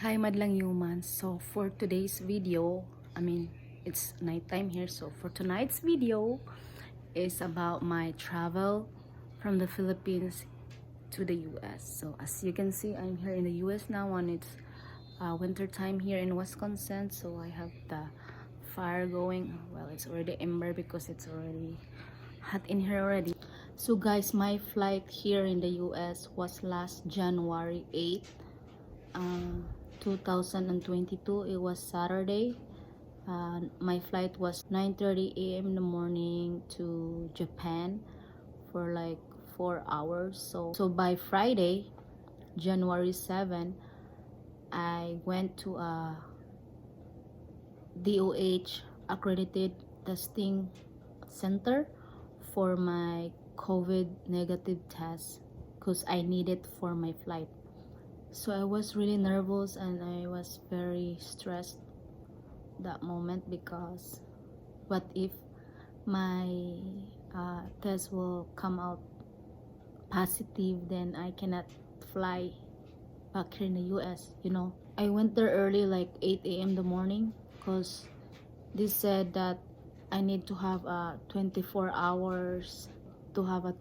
Hi madlang humans. So for today's video, it's nighttime here. So for tonight's video is about my travel from the Philippines to the US. So as you can see, I'm here in the US now, and it's winter time here in Wisconsin. So I have the fire going. Well, it's already ember because it's already hot in here already. So guys, my flight here in the US was last January 8th. 2022. It was Saturday. My flight was 9:30 a.m. in the morning to Japan for like 4 hours. So by Friday, January 7, I went to a DOH Accredited Testing Center for my COVID negative test because I need it for my flight. So I was really nervous and I was very stressed that moment, because what if my test will come out positive, then I cannot fly back here in the US, I went there early, like 8 a.m. in the morning, because they said that I need to have a 24 hours COVID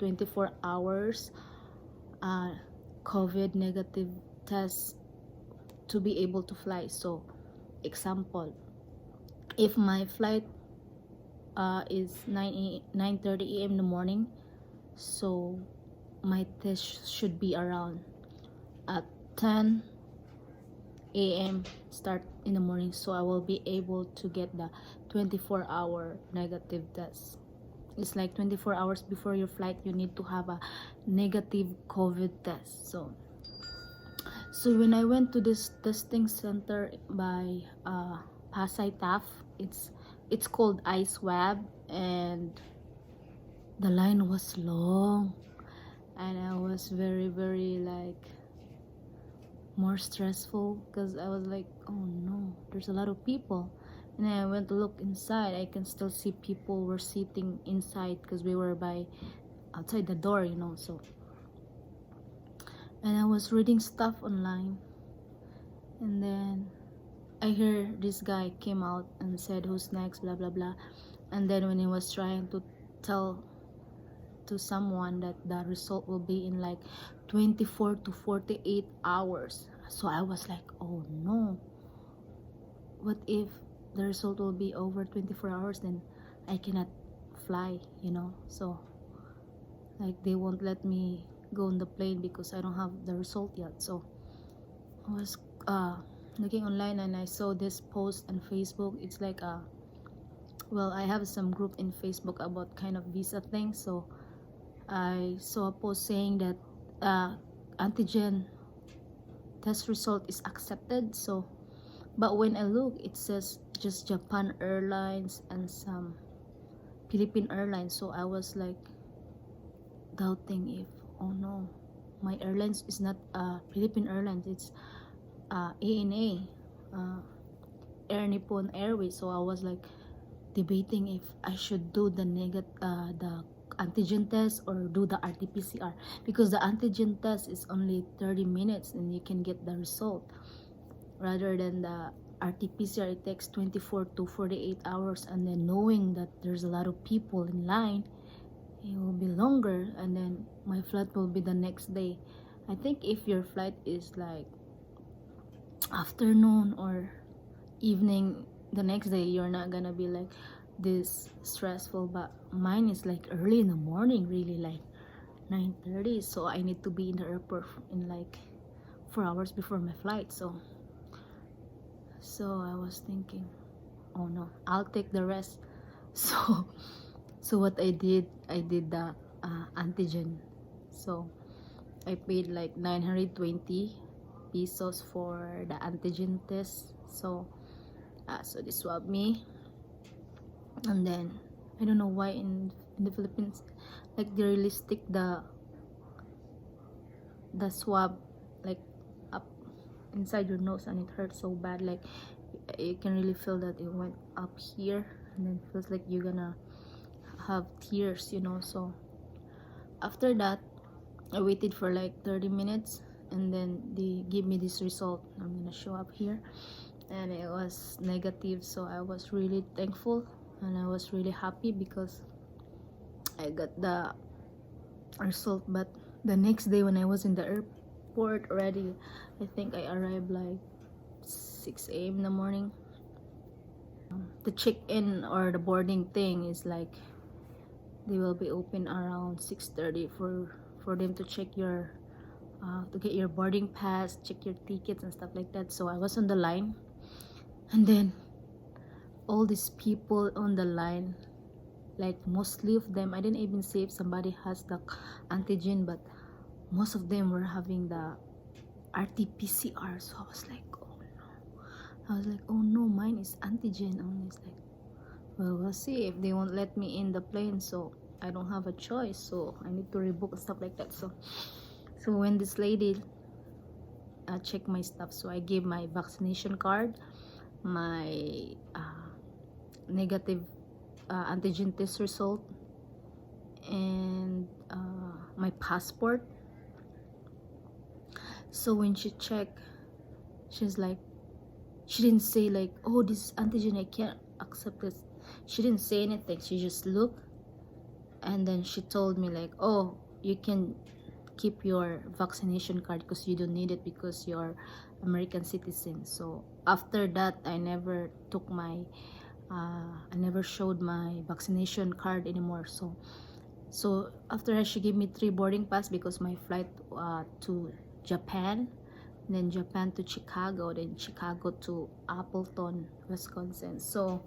negative test to be able to fly. So example, if my flight is 9:30 a.m. in the morning, so my test should be around at 10 a.m. start in the morning, so I will be able to get the 24-hour negative test. It's like 24 hours before your flight, you need to have a negative COVID test. So when I went to this testing center by Pasay Taf, it's called iSwab, and the line was long, and I was very like more stressful, because I was like, oh no, there's a lot of people. And then I went to look inside. I can still see people were sitting inside because we were outside the door, so. And I was reading stuff online, and then I heard this guy came out and said, who's next, blah blah blah. And then when he was trying to tell to someone that the result will be in like 24 to 48 hours, so I was like, oh no, what if the result will be over 24 hours, then I cannot fly, so like they won't let me go on the plane because I don't have the result yet. So I was looking online, and I saw this post on Facebook. It's like well, I have some group in Facebook about kind of visa thing. So I saw a post saying that antigen test result is accepted. So but when I look, it says just Japan Airlines and some Philippine Airlines. So I was like doubting if, oh no, my airlines is not Philippine Airlines, it's ANA, Air Nippon Airways. So I was like debating if I should do the antigen test or do the RT-PCR, because the antigen test is only 30 minutes and you can get the result, rather than the RT-PCR, it takes 24 to 48 hours, and then knowing that there's a lot of people in line, it will be longer, and then my flight will be the next day. I think if your flight is like afternoon or evening the next day, you're not gonna be like this stressful, but mine is like early in the morning, really, like 9:30. So I need to be in the airport in like 4 hours before my flight. So I was thinking, oh no, I'll take the rest. So what I did the antigen. So I paid like 920 pesos for the antigen test. So they swabbed me, and then I don't know why in the Philippines, like they really stick the swab like up inside your nose, and it hurts so bad, like you can really feel that it went up here, and then feels like you're gonna have tears, So after that, I waited for like 30 minutes, and then they give me this result. I'm gonna show up here, and it was negative. So I was really thankful and I was really happy because I got the result. But the next day when I was in the airport already, I think I arrived like 6 a.m. in the morning. The check-in or the boarding thing is like they will be open around 6:30 for them to check your to get your boarding pass, check your tickets and stuff like that. So I was on the line, and then all these people on the line, like mostly of them, I didn't even see if somebody has the antigen, but most of them were having the RT-PCR. So I was like, oh no, mine is antigen only. It's like, well, we'll see if they won't let me in the plane, so I don't have a choice, so I need to rebook and stuff like that. So when this lady checked my stuff, so I gave my vaccination card, my negative antigen test result, and my passport. So when she checked, she's like, she didn't say like, oh, this is antigen, I can't accept this. She didn't say anything. She just looked, and then she told me like, oh, you can keep your vaccination card because you don't need it because you're American citizen. So after that, I never took my I never showed my vaccination card anymore. So after that, she gave me 3 boarding pass because my flight to Japan, then Japan to Chicago, then Chicago to Appleton, Wisconsin. So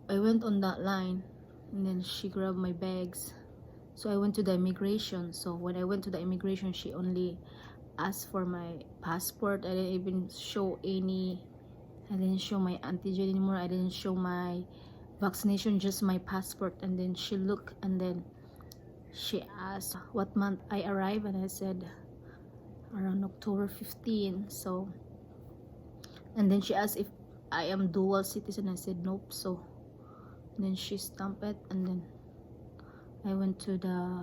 I went on that line, and then she grabbed my bags. So I went to the immigration. So when I went to the immigration, she only asked for my passport. I didn't even show I didn't show my antigen anymore. I didn't show my vaccination, just my passport. And then she looked, and then she asked what month I arrived, and I said around October 15. So, and then she asked if I am dual citizen. I said nope. So then she stamped it, and then I went to the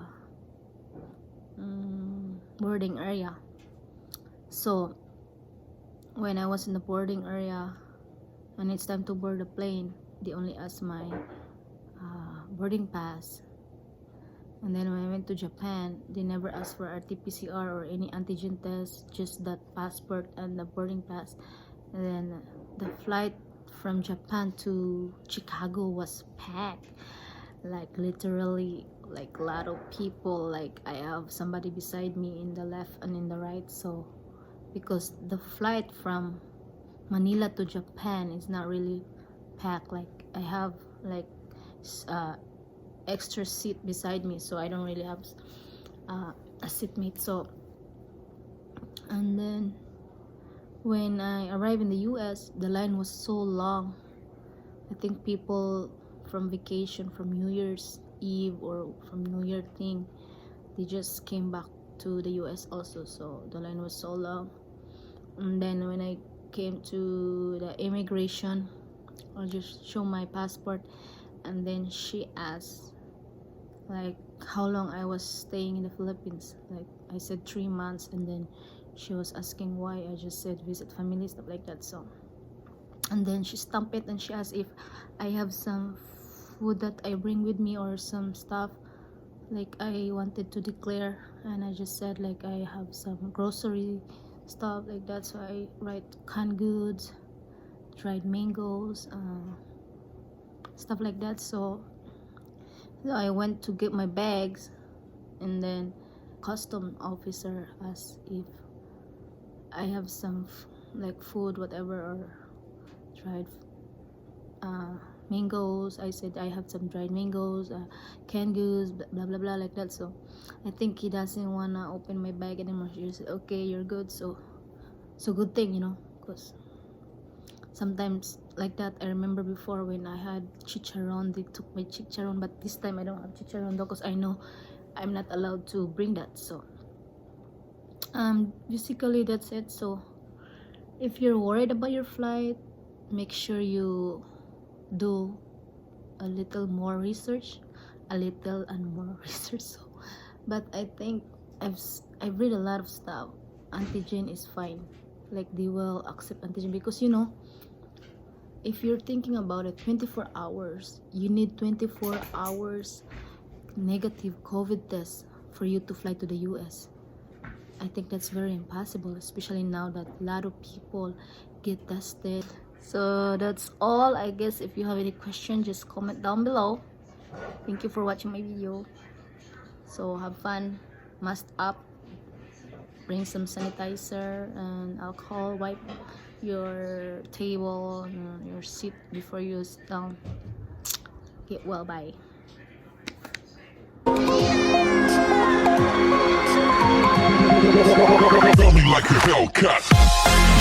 boarding area. So when I was in the boarding area and it's time to board the plane, they only asked my boarding pass. And then when I went to Japan, they never asked for RT-PCR or any antigen test, just that passport and the boarding pass. And then the flight from Japan to Chicago was packed, like literally, like a lot of people. Like I have somebody beside me in the left and in the right. So because the flight from Manila to Japan is not really packed, like I have like extra seat beside me, so I don't really have a seatmate. So, and then when I arrived in the US, the line was so long. I think people from vacation, from New Year's Eve or from New Year thing, they just came back to the US also, so the line was so long. And then when I came to the immigration, I'll just show my passport, and then she asked like how long I was staying in the Philippines. Like I said 3 months, and then she was asking why. I just said visit family, stuff like that. So, and then she stamped it, and she asked if I have some food that I bring with me or some stuff like I wanted to declare, and I just said like I have some grocery stuff like that. So I write canned goods, dried mangoes, stuff like that. So I went to get my bags, and then custom officer asked if I have some like food, whatever, or dried mangoes. I said I have some dried mangoes, canned goods, blah blah blah, like that. So I think he doesn't wanna open my bag anymore. She said, okay, you're good. So good thing, you know, because sometimes like that. I remember before when I had chicharron, they took my chicharron, but this time I don't have chicharron though, because I know I'm not allowed to bring that. So basically that's it. So if you're worried about your flight, make sure you do a little more research, a little and more research. So, but I think I've read a lot of stuff. Antigen is fine. Like they will accept antigen because if you're thinking about it, 24 hours, you need 24 hours negative COVID test for you to fly to the US. I think that's very impossible, especially now that a lot of people get tested. So that's all. I guess if you have any question, just comment down below. Thank you for watching my video. So have fun, mask up, bring some sanitizer and alcohol, wipe your table, your seat before you sit down. Get well, bye. Tell me like a Hellcat.